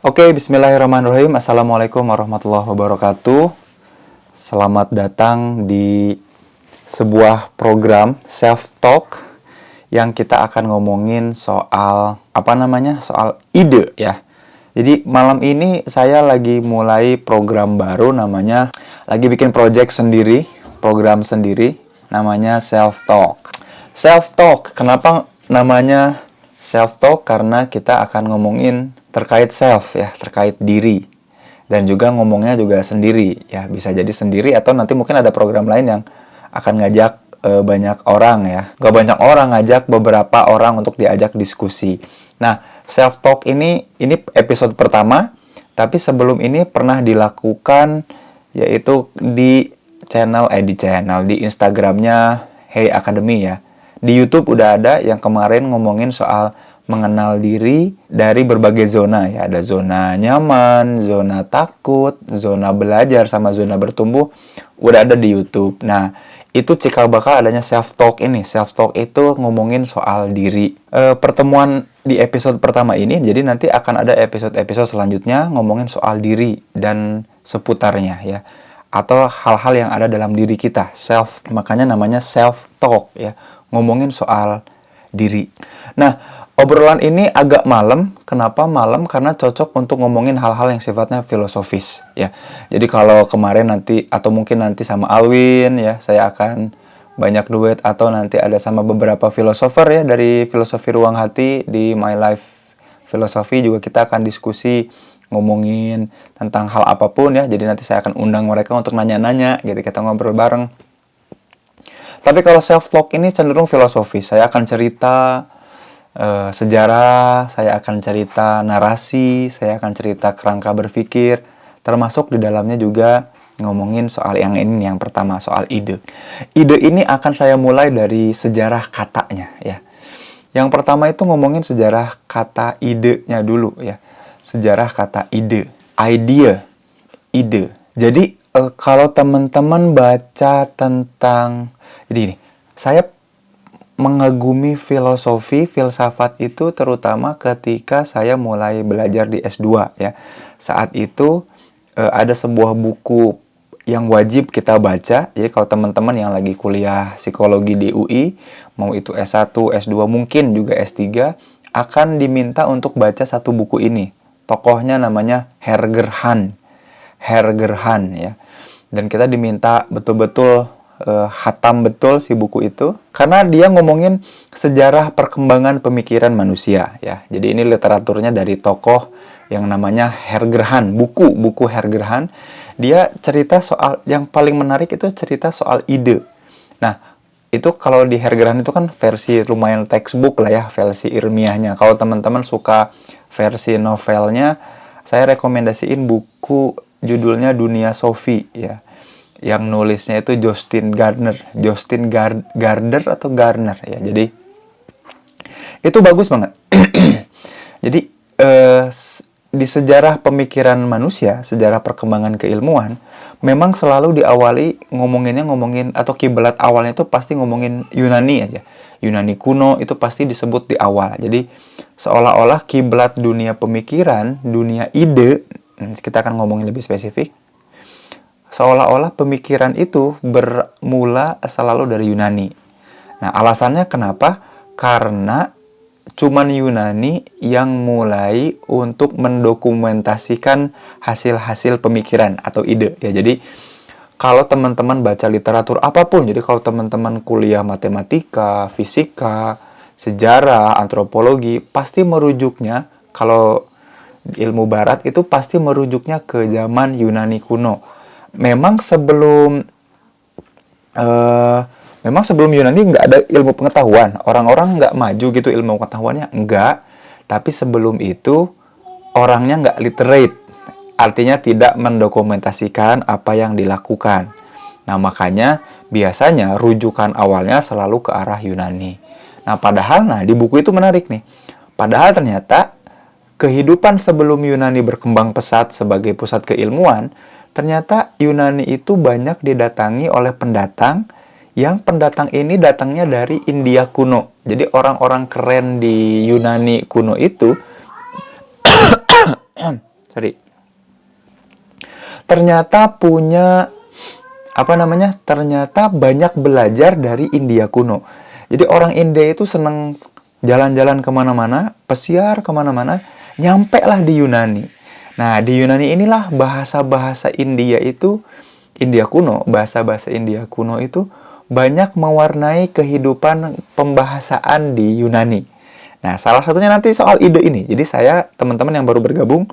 Oke, bismillahirrahmanirrahim. Assalamualaikum warahmatullahi wabarakatuh. Selamat datang di sebuah program self-talk yang kita akan ngomongin soal, soal ide ya. Jadi malam ini saya lagi mulai program baru namanya, lagi bikin project sendiri, program sendiri, namanya self-talk. Self-talk, kenapa namanya self-talk? Karena kita akan ngomongin terkait self ya, terkait diri. Dan juga ngomongnya juga sendiri ya, bisa jadi sendiri atau nanti mungkin ada program lain yang akan ngajak banyak orang ya. Gak banyak orang, ngajak beberapa orang untuk diajak diskusi. Nah, self-talk ini episode pertama, tapi sebelum ini pernah dilakukan yaitu di di Instagramnya Hey Academy ya. Di YouTube udah ada yang kemarin ngomongin soal mengenal diri dari berbagai zona ya. Ada zona nyaman, zona takut, zona belajar, sama zona bertumbuh. Udah ada di YouTube. Nah, itu cikal bakal adanya self-talk ini. Self-talk itu ngomongin soal diri. Pertemuan di episode pertama ini, jadi nanti akan ada episode-episode selanjutnya ngomongin soal diri dan seputarnya ya. Atau hal-hal yang ada dalam diri kita. Makanya namanya self-talk ya. Ngomongin soal diri. Nah, obrolan ini agak malam. Kenapa malam? Karena cocok untuk ngomongin hal-hal yang sifatnya filosofis ya. Jadi kalau kemarin nanti atau mungkin nanti sama Alwin ya, saya akan banyak duet, atau nanti ada sama beberapa filosofer ya dari Filosofi Ruang Hati di My Life Filosofi juga kita akan diskusi ngomongin tentang hal apapun ya. Jadi nanti saya akan undang mereka untuk nanya-nanya gitu, kita ngobrol bareng. Tapi kalau self-talk ini cenderung filosofis. Saya akan cerita sejarah, saya akan cerita narasi, saya akan cerita kerangka berpikir, termasuk di dalamnya juga ngomongin soal yang ini, yang pertama, soal ide. Ide ini akan saya mulai dari sejarah katanya ya. Yang pertama itu ngomongin sejarah kata idenya dulu ya. Sejarah kata ide, idea, ide. Jadi kalau teman-teman baca tentang, jadi ini, saya mengagumi filosofi, filsafat itu terutama ketika saya mulai belajar di S2 ya. Saat itu ada sebuah buku yang wajib kita baca. Jadi kalau teman-teman yang lagi kuliah psikologi di UI, mau itu S1, S2, mungkin juga S3, akan diminta untuk baca satu buku ini. Tokohnya namanya Herger Han ya. Dan kita diminta betul-betul hatam betul si buku itu, karena dia ngomongin sejarah perkembangan pemikiran manusia ya. Jadi ini literaturnya dari tokoh yang namanya Herger Han, buku Herger Han. Dia cerita soal, yang paling menarik itu cerita soal ide. Nah, itu kalau di Herger Han itu kan versi lumayan textbook lah ya, versi ilmiahnya. Kalau teman-teman suka versi novelnya, saya rekomendasiin buku judulnya Dunia Sophie ya. Yang nulisnya itu Justin Gardner atau Garner ya. Jadi itu bagus banget. Jadi di sejarah pemikiran manusia, sejarah perkembangan keilmuan, memang selalu diawali ngomongin atau kiblat awalnya itu pasti ngomongin Yunani aja. Yunani kuno itu pasti disebut di awal. Jadi seolah-olah kiblat dunia pemikiran, dunia ide, kita akan ngomongin lebih spesifik. Seolah-olah pemikiran itu bermula selalu dari Yunani. Nah, alasannya kenapa? Karena cuman Yunani yang mulai untuk mendokumentasikan hasil-hasil pemikiran atau ide ya. Jadi kalau teman-teman baca literatur apapun, jadi kalau teman-teman kuliah matematika, fisika, sejarah, antropologi, pasti merujuknya, kalau ilmu barat itu pasti merujuknya ke zaman Yunani kuno. Memang sebelum Yunani nggak ada ilmu pengetahuan, orang-orang nggak maju gitu ilmu pengetahuannya, enggak. Tapi sebelum itu orangnya nggak literate, artinya tidak mendokumentasikan apa yang dilakukan. Nah, makanya biasanya rujukan awalnya selalu ke arah Yunani. Nah, padahal di buku itu menarik nih. Padahal ternyata kehidupan sebelum Yunani berkembang pesat sebagai pusat keilmuan, ternyata Yunani itu banyak didatangi oleh pendatang, yang pendatang ini datangnya dari India kuno. Jadi orang-orang keren di Yunani kuno itu ternyata punya ternyata banyak belajar dari India kuno. Jadi orang India itu seneng jalan-jalan kemana-mana, pesiar kemana-mana, nyampe lah di Yunani. Nah, di Yunani inilah bahasa-bahasa India kuno, bahasa-bahasa India kuno itu banyak mewarnai kehidupan pembahasaan di Yunani. Nah, salah satunya nanti soal ide ini. Jadi teman-teman yang baru bergabung,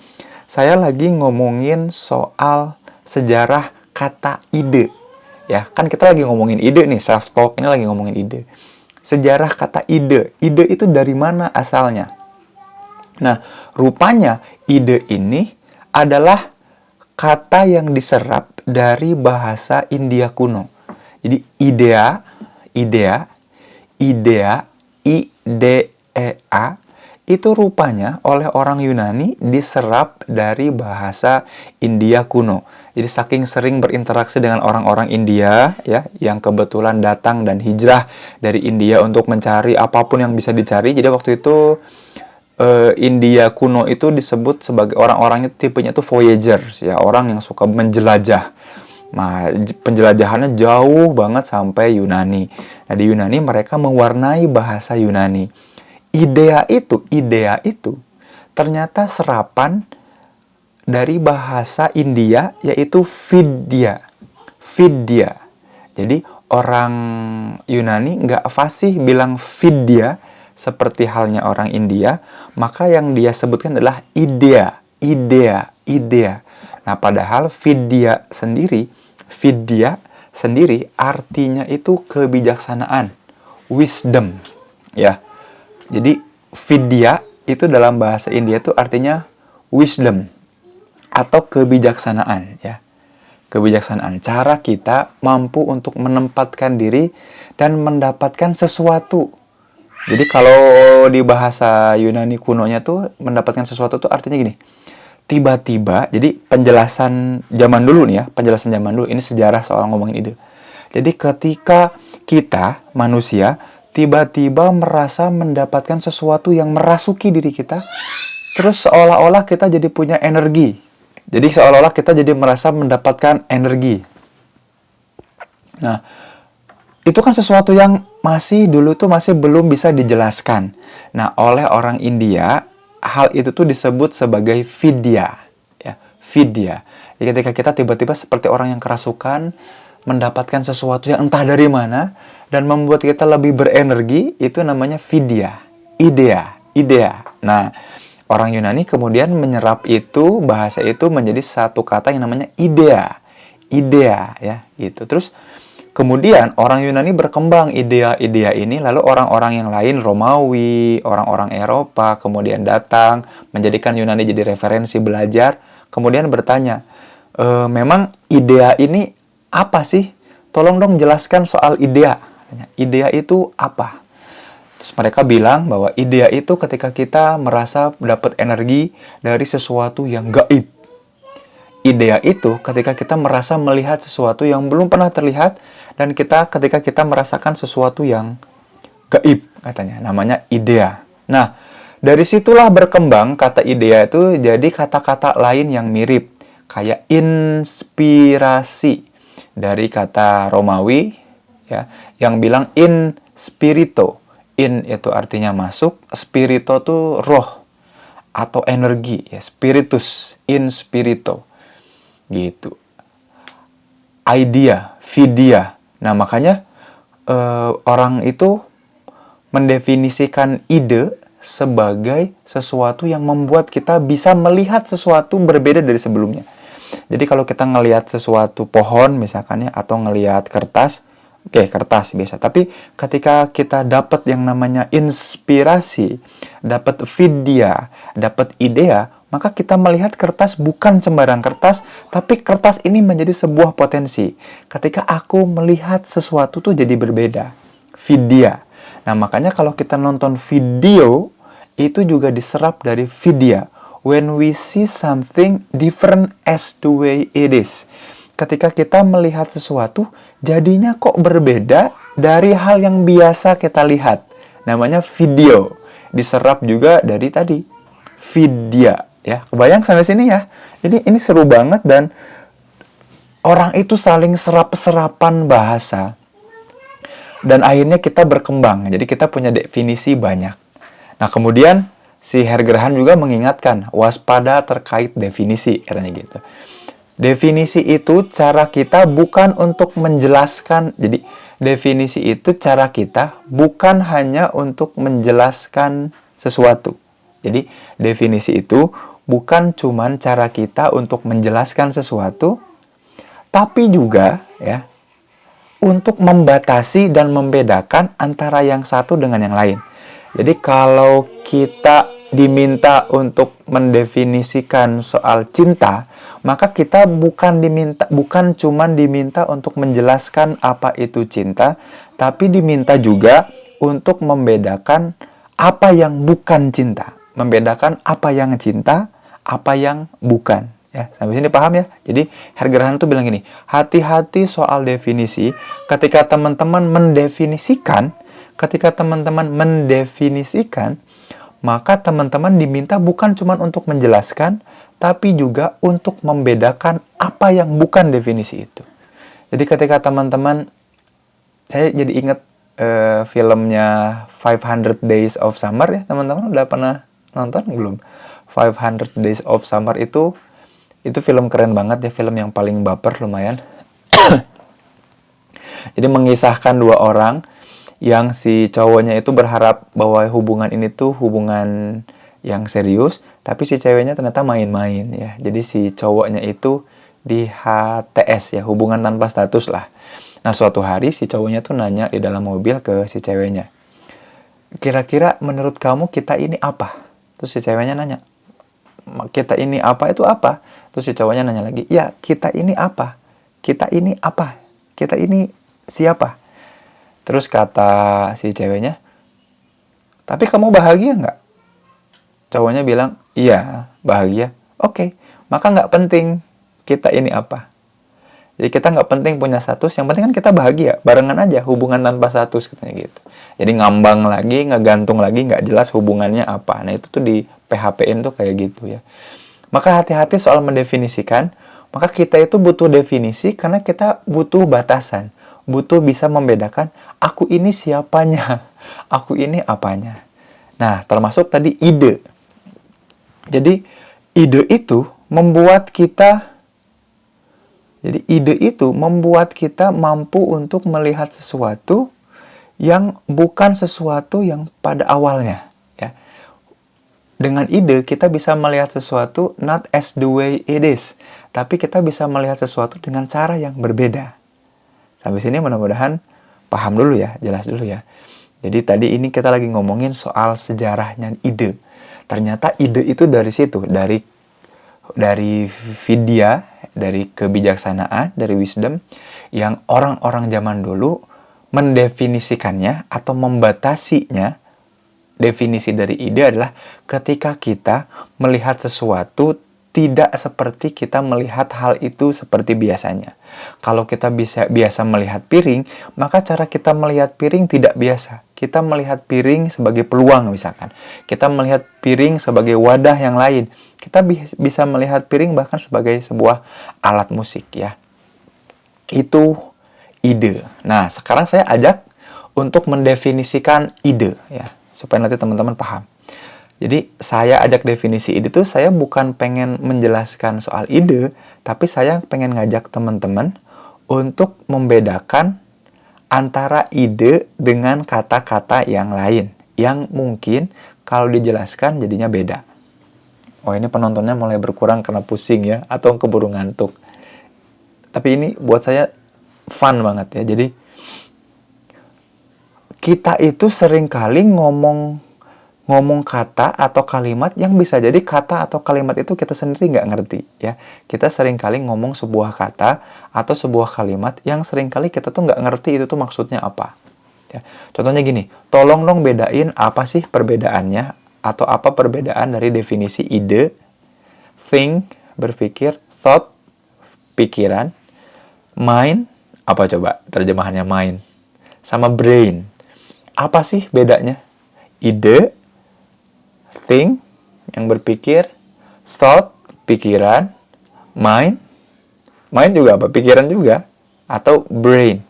saya lagi ngomongin soal sejarah kata ide. Ya, kan kita lagi ngomongin ide nih, self talk ini lagi ngomongin ide. Sejarah kata ide. Ide itu dari mana asalnya? Nah, rupanya ide ini adalah kata yang diserap dari bahasa India kuno. Jadi idea, itu rupanya oleh orang Yunani diserap dari bahasa India kuno. Jadi saking sering berinteraksi dengan orang-orang India ya, yang kebetulan datang dan hijrah dari India untuk mencari apapun yang bisa dicari. Jadi waktu itu India kuno itu disebut sebagai orang-orangnya tipenya itu voyagers ya, orang yang suka menjelajah. Nah, penjelajahannya jauh banget sampai Yunani. Nah, di Yunani mereka mewarnai bahasa Yunani. Idea itu ternyata serapan dari bahasa India, yaitu vidya. Jadi orang Yunani nggak fasih bilang vidya seperti halnya orang India, maka yang dia sebutkan adalah idea. Nah, padahal vidya sendiri artinya itu kebijaksanaan, wisdom, ya. Jadi vidya itu dalam bahasa India itu artinya wisdom atau kebijaksanaan, ya. Kebijaksanaan, cara kita mampu untuk menempatkan diri dan mendapatkan sesuatu. Jadi kalau di bahasa Yunani kunonya tuh mendapatkan sesuatu tuh artinya gini. Tiba-tiba, jadi penjelasan zaman dulu nih ya, ini sejarah soal ngomongin ide. Jadi ketika kita manusia tiba-tiba merasa mendapatkan sesuatu yang merasuki diri kita, terus seolah-olah kita jadi punya energi. Jadi seolah-olah kita jadi merasa mendapatkan energi. Nah, itu kan sesuatu yang dulu tuh masih belum bisa dijelaskan. Nah, oleh orang India, hal itu tuh disebut sebagai vidya. Ya, vidya. Jadi ketika kita tiba-tiba seperti orang yang kerasukan, mendapatkan sesuatu yang entah dari mana, dan membuat kita lebih berenergi, itu namanya vidya. Idea. Nah, orang Yunani kemudian menyerap itu, bahasa itu menjadi satu kata yang namanya idea, ya, gitu. Terus kemudian orang Yunani berkembang idea ini, lalu orang-orang yang lain, Romawi, orang-orang Eropa, kemudian datang, menjadikan Yunani jadi referensi belajar, kemudian bertanya, memang idea ini apa sih? Tolong dong jelaskan soal idea. Idea itu apa? Terus mereka bilang bahwa idea itu ketika kita merasa dapat energi dari sesuatu yang gaib. Idea itu ketika kita merasa melihat sesuatu yang belum pernah terlihat, dan ketika kita merasakan sesuatu yang gaib, katanya. Namanya idea. Nah, dari situlah berkembang kata idea itu jadi kata-kata lain yang mirip. Kayak inspirasi. Dari kata Romawi, ya, yang bilang in spirito. In itu artinya masuk, spirito itu roh atau energi, ya, spiritus, in spirito. Gitu. Idea, vidya. Nah, makanya orang itu mendefinisikan ide sebagai sesuatu yang membuat kita bisa melihat sesuatu berbeda dari sebelumnya. Jadi kalau kita ngelihat sesuatu pohon misalkan ya, atau ngelihat kertas, kertas biasa. Tapi ketika kita dapat yang namanya inspirasi, dapat vidya, dapat idea, maka kita melihat kertas bukan sembarang kertas, tapi kertas ini menjadi sebuah potensi. Ketika aku melihat sesuatu tuh jadi berbeda. Vidya. Nah, makanya kalau kita nonton video, itu juga diserap dari vidya. When we see something different as the way it is. Ketika kita melihat sesuatu, jadinya kok berbeda dari hal yang biasa kita lihat. Namanya video. Diserap juga dari tadi, vidya. Ya, kebayang sampai sini ya. Jadi ini seru banget dan orang itu saling serap-serapan bahasa. Dan akhirnya kita berkembang. Jadi kita punya definisi banyak. Nah, kemudian si Hergrahan juga mengingatkan, waspada terkait definisi, katanya gitu. Definisi itu cara kita bukan untuk menjelaskan. Jadi, definisi itu cara kita bukan hanya untuk menjelaskan sesuatu. Jadi, definisi itu bukan cuman cara kita untuk menjelaskan sesuatu, tapi juga ya untuk membatasi dan membedakan antara yang satu dengan yang lain. Jadi kalau kita diminta untuk mendefinisikan soal cinta, maka kita bukan cuman diminta untuk menjelaskan apa itu cinta, tapi diminta juga untuk membedakan apa yang bukan cinta, membedakan apa yang cinta, apa yang bukan. Ya, sampai sini paham ya? Jadi Hergrahan tuh bilang gini, hati-hati soal definisi. Ketika teman-teman mendefinisikan, maka teman-teman diminta bukan cuma untuk menjelaskan, tapi juga untuk membedakan apa yang bukan definisi itu. Jadi ketika teman-teman, saya jadi ingat filmnya 500 Days of Summer ya, teman-teman udah pernah nonton belum? 500 Days of Summer itu film keren banget ya, film yang paling baper lumayan. Jadi mengisahkan dua orang yang si cowoknya itu berharap bahwa hubungan ini tuh hubungan yang serius, tapi si ceweknya ternyata main-main ya. Jadi si cowoknya itu di HTS ya, hubungan tanpa status lah. Nah, suatu hari si cowoknya tuh nanya di dalam mobil ke si ceweknya, kira-kira menurut kamu kita ini apa? Terus si ceweknya nanya, kita ini apa itu apa? Terus si cowoknya nanya lagi, ya kita ini apa? Kita ini apa? Kita ini siapa? Terus kata si ceweknya, tapi kamu bahagia nggak? Cowoknya bilang, iya bahagia. Oke, maka nggak penting kita ini apa. Jadi kita nggak penting punya status, yang penting kan kita bahagia, barengan aja, hubungan tanpa status, katanya gitu. Jadi ngambang lagi, ngegantung lagi, nggak jelas hubungannya apa. Nah itu tuh di PHP-in tuh kayak gitu ya. Maka hati-hati soal mendefinisikan, maka kita itu butuh definisi karena kita butuh batasan. Butuh bisa membedakan, aku ini siapanya, aku ini apanya. Nah, termasuk tadi ide. Jadi, ide itu membuat kita mampu untuk melihat sesuatu yang bukan sesuatu yang pada awalnya. Ya. Dengan ide, kita bisa melihat sesuatu not as the way it is, tapi kita bisa melihat sesuatu dengan cara yang berbeda. Sampai sini mudah-mudahan paham dulu ya, jelas dulu ya. Jadi tadi ini kita lagi ngomongin soal sejarahnya ide. Ternyata ide itu dari situ, dari vidya, dari kebijaksanaan, dari wisdom yang orang-orang zaman dulu mendefinisikannya atau membatasinya. Definisi dari ide adalah ketika kita melihat sesuatu tidak seperti kita melihat hal itu seperti biasanya. Kalau kita biasa melihat piring, maka cara kita melihat piring tidak biasa. Kita melihat piring sebagai peluang misalkan. Kita melihat piring sebagai wadah yang lain. Kita bisa melihat piring bahkan sebagai sebuah alat musik ya. Itu ide. Nah, sekarang saya ajak untuk mendefinisikan ide ya, supaya nanti teman-teman paham. Jadi saya ajak definisi ide itu, saya bukan pengen menjelaskan soal ide, tapi saya pengen ngajak teman-teman untuk membedakan antara ide dengan kata-kata yang lain, yang mungkin kalau dijelaskan jadinya beda. Oh, ini penontonnya mulai berkurang karena pusing ya, atau keburu ngantuk. Tapi ini buat saya fun banget ya. Jadi kita itu seringkali ngomong kata atau kalimat yang bisa jadi kata atau kalimat itu kita sendiri nggak ngerti ya. Kita seringkali ngomong sebuah kata atau sebuah kalimat yang seringkali kita tuh nggak ngerti itu tuh maksudnya apa ya. Contohnya gini, tolong dong bedain apa sih perbedaannya atau apa perbedaan dari definisi ide, think, berpikir, thought, pikiran, mind, apa coba terjemahannya mind, sama brain. Apa sih bedanya? Ide, think, yang berpikir, thought, pikiran, mind, mind juga apa? Pikiran juga, atau brain.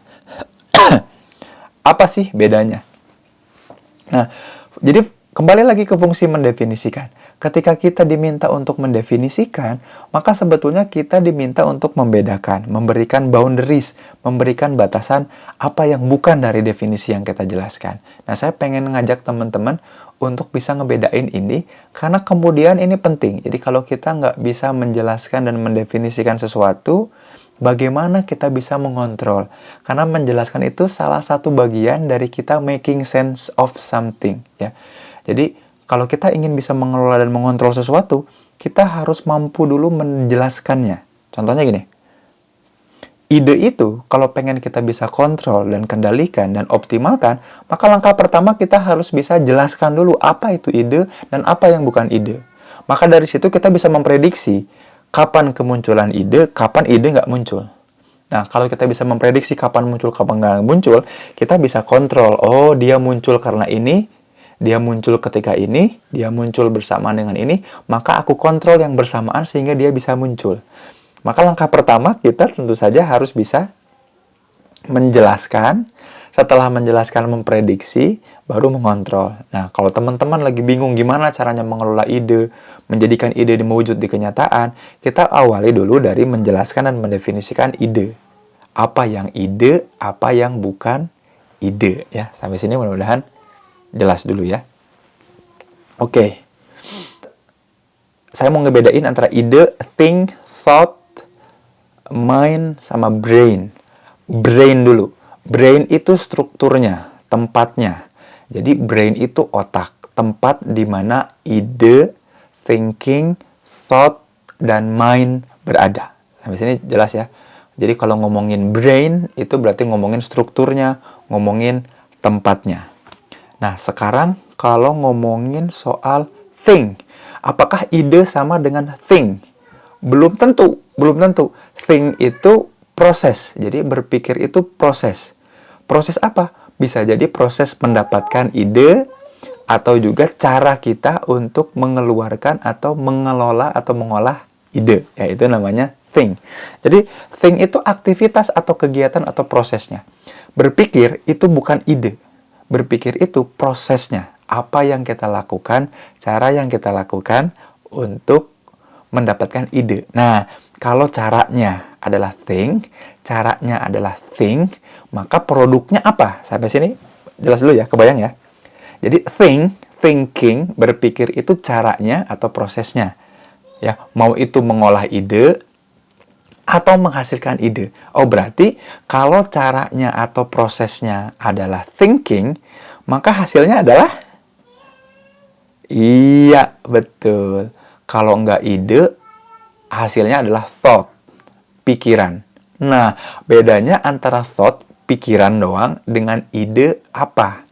Apa sih bedanya? Nah, jadi kembali lagi ke fungsi mendefinisikan. Ketika kita diminta untuk mendefinisikan, maka sebetulnya kita diminta untuk membedakan, memberikan boundaries, memberikan batasan apa yang bukan dari definisi yang kita jelaskan. Nah, saya pengen ngajak teman-teman untuk bisa ngebedain ini, karena kemudian ini penting. Jadi kalau kita nggak bisa menjelaskan dan mendefinisikan sesuatu, bagaimana kita bisa mengontrol? Karena menjelaskan itu salah satu bagian dari kita making sense of something, ya. Jadi kalau kita ingin bisa mengelola dan mengontrol sesuatu, kita harus mampu dulu menjelaskannya. Contohnya gini, ide itu kalau pengen kita bisa kontrol dan kendalikan dan optimalkan, maka langkah pertama kita harus bisa jelaskan dulu apa itu ide dan apa yang bukan ide. Maka dari situ kita bisa memprediksi kapan kemunculan ide, kapan ide nggak muncul. Nah, kalau kita bisa memprediksi kapan muncul, kapan nggak muncul, kita bisa kontrol. Oh, dia muncul karena ini, dia muncul ketika ini, dia muncul bersamaan dengan ini, maka aku kontrol yang bersamaan sehingga dia bisa muncul. Maka langkah pertama kita tentu saja harus bisa menjelaskan, setelah menjelaskan memprediksi, baru mengontrol. Nah, kalau teman-teman lagi bingung gimana caranya mengelola ide, menjadikan ide mewujud di kenyataan, kita awali dulu dari menjelaskan dan mendefinisikan ide. Apa yang ide, apa yang bukan ide. Ya, sampai sini mudah-mudahan jelas dulu ya. Oke. Saya mau ngebedain antara ide, think, thought, mind, sama brain. Brain dulu. Brain itu strukturnya, tempatnya. Jadi brain itu otak, tempat di mana ide, thinking, thought, dan mind berada. Sampai sini jelas ya. Jadi kalau ngomongin brain, itu berarti ngomongin strukturnya, ngomongin tempatnya. Nah, sekarang kalau ngomongin soal think, apakah ide sama dengan think? Belum tentu, belum tentu. Think itu proses, jadi berpikir itu proses. Proses apa? Bisa jadi proses mendapatkan ide, atau juga cara kita untuk mengeluarkan atau mengelola atau mengolah ide. Ya, itu namanya think. Jadi, think itu aktivitas atau kegiatan atau prosesnya. Berpikir itu bukan ide. Berpikir itu prosesnya, apa yang kita lakukan, cara yang kita lakukan untuk mendapatkan ide. Nah, kalau caranya adalah think, maka produknya apa? Sampai sini jelas dulu ya, kebayang ya. Jadi thinking, berpikir itu caranya atau prosesnya. Ya, mau itu mengolah ide atau menghasilkan ide. Oh, berarti kalau caranya atau prosesnya adalah thinking, maka hasilnya adalah? Iya, betul. Kalau nggak ide, hasilnya adalah thought, pikiran. Nah, bedanya antara thought, pikiran doang, dengan ide apa?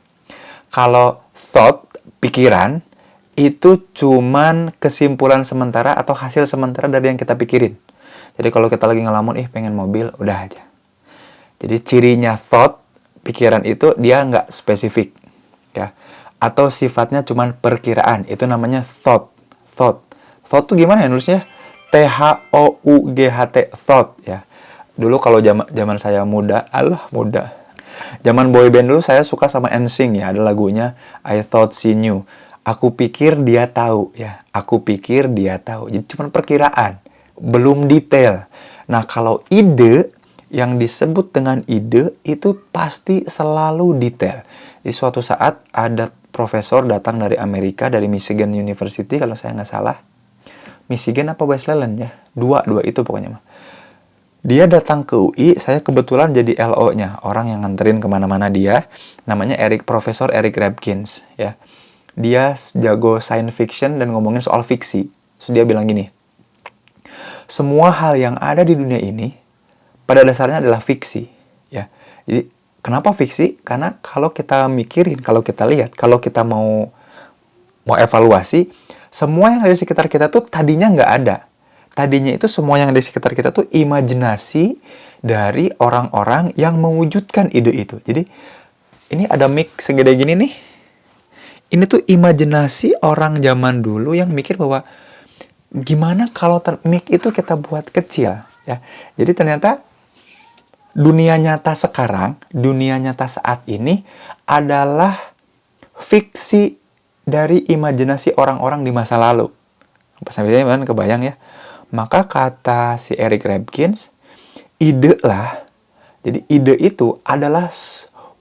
Kalau thought, pikiran, itu cuman kesimpulan sementara atau hasil sementara dari yang kita pikirin. Jadi kalau kita lagi ngelamun, pengen mobil, udah aja. Jadi cirinya thought, pikiran itu dia nggak spesifik, ya. Atau sifatnya cuman perkiraan, itu namanya thought. Thought tuh gimana ya nulisnya? T-H-O-U-G-H-T, thought, ya. Dulu kalau zaman saya muda, zaman boyband dulu saya suka sama NSYNC ya, ada lagunya I Thought She Knew. Aku pikir dia tahu, ya. Aku pikir dia tahu. Jadi cuman perkiraan, belum detail. Nah, kalau ide, yang disebut dengan ide, itu pasti selalu detail. Di suatu saat, ada profesor datang dari Amerika, dari Michigan University, kalau saya nggak salah. Michigan apa Wesleyan ya? Dua itu pokoknya. Dia datang ke UI, saya kebetulan jadi LO-nya, orang yang nganterin kemana-mana dia. Namanya Profesor Eric Rabkins, ya. Dia jago science fiction dan ngomongin soal fiksi. So, dia bilang gini, semua hal yang ada di dunia ini pada dasarnya adalah fiksi, ya. Jadi kenapa fiksi? Karena kalau kita mikirin, kalau kita lihat, kalau kita mau evaluasi, semua yang ada di sekitar kita tuh tadinya nggak ada. Tadinya itu semua yang ada di sekitar kita tuh imajinasi dari orang-orang yang mewujudkan ide itu. Jadi ini ada mic segede gini nih. Ini tuh imajinasi orang zaman dulu yang mikir bahwa gimana kalau mic itu kita buat kecil ya. Jadi ternyata dunia nyata sekarang, dunia nyata saat ini adalah fiksi dari imajinasi orang-orang di masa lalu. Sampai sini kebayang ya. Maka kata si Eric Rapkins, ide lah. Jadi ide itu adalah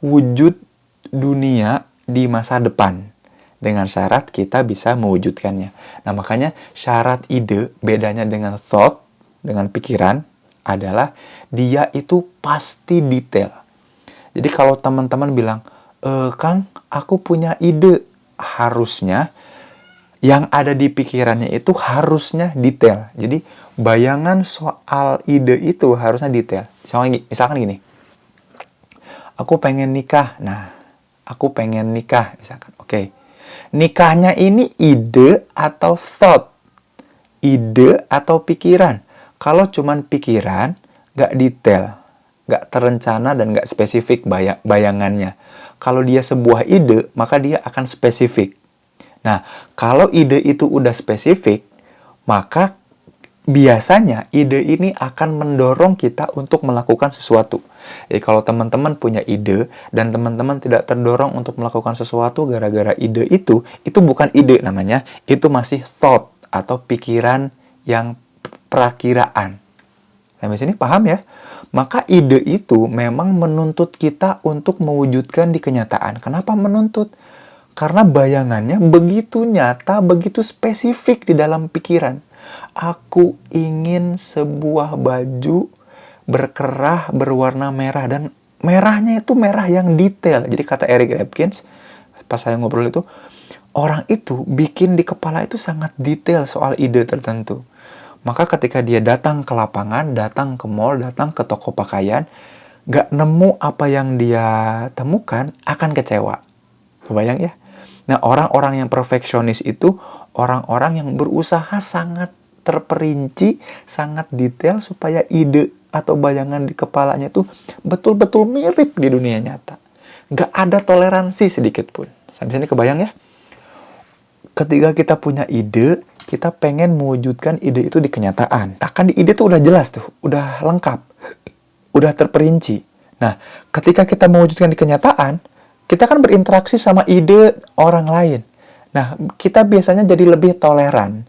wujud dunia di masa depan. Dengan syarat kita bisa mewujudkannya. Nah, makanya syarat ide bedanya dengan thought, dengan pikiran, adalah dia itu pasti detail. Jadi kalau teman-teman bilang, Kang, aku punya ide. Harusnya yang ada di pikirannya itu harusnya detail. Jadi bayangan soal ide itu harusnya detail. Misalkan gini, aku pengen nikah. Nah, aku pengen nikah, misalkan. Oke. Nikahnya ini ide atau thought? Ide atau pikiran? Kalau cuman pikiran, nggak detail, nggak terencana, dan nggak spesifik bayangannya. Kalau dia sebuah ide, maka dia akan spesifik. Nah, kalau ide itu udah spesifik, maka biasanya ide ini akan mendorong kita untuk melakukan sesuatu. Jadi kalau teman-teman punya ide dan teman-teman tidak terdorong untuk melakukan sesuatu gara-gara ide itu bukan ide namanya, itu masih thought atau pikiran yang perakiraan. Sampai sini paham ya? Maka ide itu memang menuntut kita untuk mewujudkan di kenyataan. Kenapa menuntut? Karena bayangannya begitu nyata, begitu spesifik di dalam pikiran. Aku ingin sebuah baju berkerah berwarna merah, dan merahnya itu merah yang detail. Jadi kata Eric Rapkins, pas saya ngobrol itu, orang itu bikin di kepala itu sangat detail soal ide tertentu. Maka ketika dia datang ke lapangan, datang ke mall, datang ke toko pakaian, gak nemu apa yang dia temukan, akan kecewa. Kebayang ya? Nah, orang-orang yang perfeksionis itu orang-orang yang berusaha sangat terperinci, sangat detail supaya ide atau bayangan di kepalanya itu betul-betul mirip di dunia nyata. Gak ada toleransi sedikit pun. Sampai sini kebayang ya? Ketika kita punya ide, kita pengen mewujudkan ide itu di kenyataan. Nah, kan di ide tuh udah jelas tuh, udah lengkap, udah terperinci. Nah, ketika kita mewujudkan di kenyataan, kita kan berinteraksi sama ide orang lain. Nah, kita biasanya jadi lebih toleran.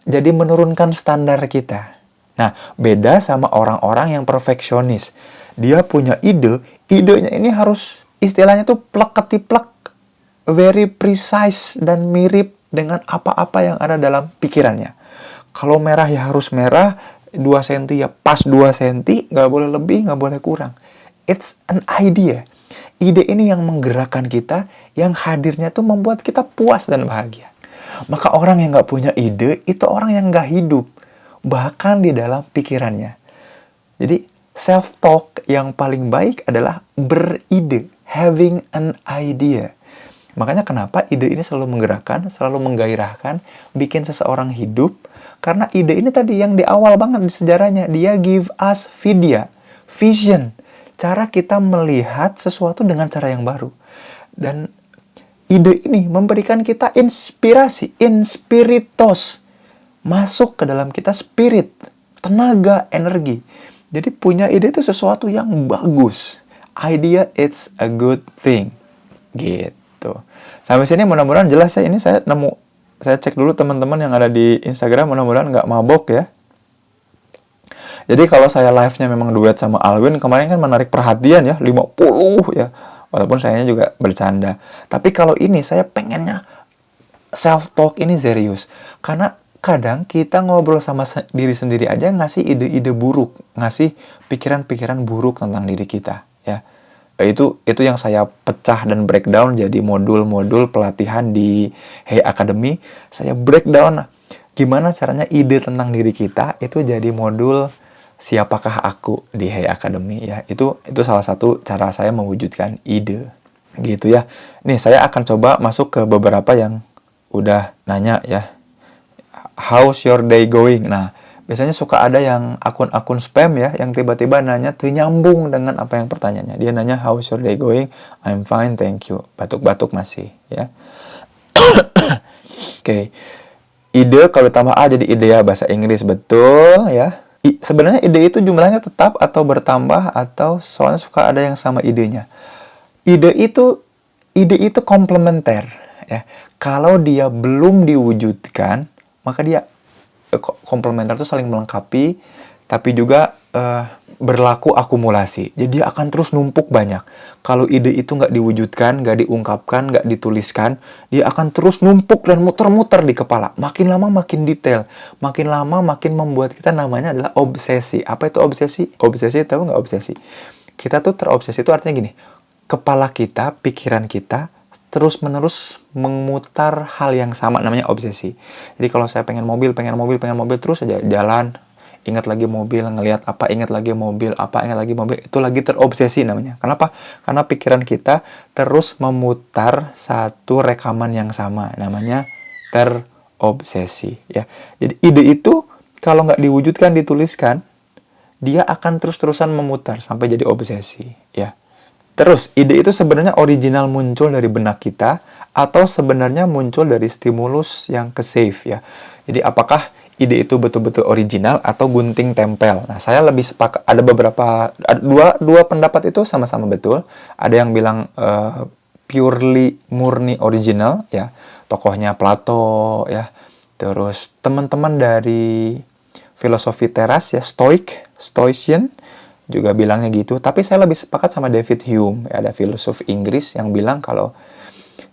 Jadi menurunkan standar kita. Nah, beda sama orang-orang yang perfeksionis. Dia punya ide, idenya ini harus istilahnya tuh plek-ketiplek, very precise dan mirip dengan apa-apa yang ada dalam pikirannya. Kalau merah ya harus merah, 2 cm ya pas 2 cm, nggak boleh lebih, nggak boleh kurang. It's an idea. Ide ini yang menggerakkan kita, yang hadirnya tuh membuat kita puas dan bahagia. Maka orang yang nggak punya ide, itu orang yang nggak hidup. Bahkan di dalam pikirannya. Jadi, self-talk yang paling baik adalah beride. Having an idea. Makanya kenapa ide ini selalu menggerakkan, selalu menggairahkan, bikin seseorang hidup. Karena ide ini tadi yang di awal banget di sejarahnya. Dia give us vision. Cara kita melihat sesuatu dengan cara yang baru. Dan ide ini memberikan kita inspirasi, inspiritos. Masuk ke dalam kita spirit, tenaga, energi. Jadi punya ide itu sesuatu yang bagus. Idea, it's a good thing. Gitu. Sampai sini mudah-mudahan jelas ya. Ini saya cek dulu teman-teman yang ada di Instagram, mudah-mudahan nggak mabok ya. Jadi kalau saya live-nya memang duet sama Alwin, kemarin kan menarik perhatian ya, 50 ya. Walaupun sayanya juga bercanda. Tapi kalau ini saya pengennya self-talk ini serius. Karena kadang kita ngobrol sama diri sendiri aja ngasih ide-ide buruk, ngasih pikiran-pikiran buruk tentang diri kita ya. Itu yang saya pecah dan breakdown jadi modul-modul pelatihan di Hey Academy. Saya breakdown gimana caranya ide tentang diri kita itu jadi modul siapakah aku di Hey Academy ya. Itu salah satu cara saya mewujudkan ide. Gitu ya. Nih saya akan coba masuk ke beberapa yang udah nanya ya. How's your day going? Nah, biasanya suka ada yang akun-akun spam ya, yang tiba-tiba nanya nyambung dengan apa yang pertanyaannya. Dia nanya, how's your day going? I'm fine, thank you. Batuk-batuk masih, ya. Oke. Ide kalau ditambah A jadi idea bahasa Inggris, betul ya. Sebenarnya ide itu jumlahnya tetap atau bertambah, atau soalnya suka ada yang sama idenya. Ide itu komplementer ya. Kalau dia belum diwujudkan, maka dia komplementer itu saling melengkapi, tapi juga berlaku akumulasi. Jadi dia akan terus numpuk banyak. Kalau ide itu nggak diwujudkan, nggak diungkapkan, nggak dituliskan, dia akan terus numpuk dan muter-muter di kepala. Makin lama makin detail, makin lama makin membuat kita namanya adalah obsesi. Apa itu obsesi? Obsesi, tahu nggak obsesi? Kita tuh terobsesi itu artinya gini, kepala kita, pikiran kita terus-menerus memutar hal yang sama, namanya obsesi. Jadi kalau saya pengen mobil terus aja jalan, ingat lagi mobil, ngelihat apa, ingat lagi mobil, apa, ingat lagi mobil, itu lagi terobsesi namanya. Kenapa? Karena pikiran kita terus memutar satu rekaman yang sama, namanya terobsesi ya. Jadi ide itu kalau nggak diwujudkan, dituliskan, dia akan terus-terusan memutar sampai jadi obsesi ya. Terus, ide itu sebenarnya original muncul dari benak kita atau sebenarnya muncul dari stimulus yang ke-save ya. Jadi apakah ide itu betul-betul original atau gunting tempel? Nah, saya lebih sepakat, ada dua pendapat itu sama-sama betul. Ada yang bilang purely murni original ya, tokohnya Plato ya. Terus teman-teman dari filosofi teras ya, Stoician juga bilangnya gitu. Tapi saya lebih sepakat sama David Hume, ya, ada filosof Inggris yang bilang kalau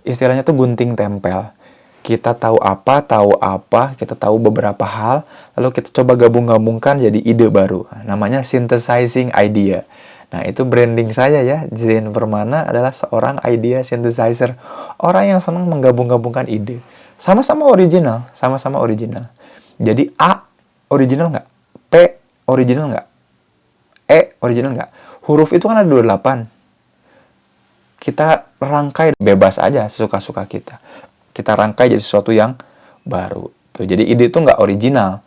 istilahnya tuh gunting tempel. Kita tahu apa, kita tahu beberapa hal, lalu kita coba gabung-gabungkan jadi ide baru. Namanya synthesizing idea. Nah, itu branding saya ya. Zain Permana adalah seorang idea synthesizer. Orang yang senang menggabung-gabungkan ide. Sama-sama original. Jadi A original nggak? P original nggak? E original nggak? Huruf itu kan ada 28. Kita rangkai bebas aja sesuka-suka kita. Kita rangkai jadi sesuatu yang baru. Tuh, jadi ide itu nggak original.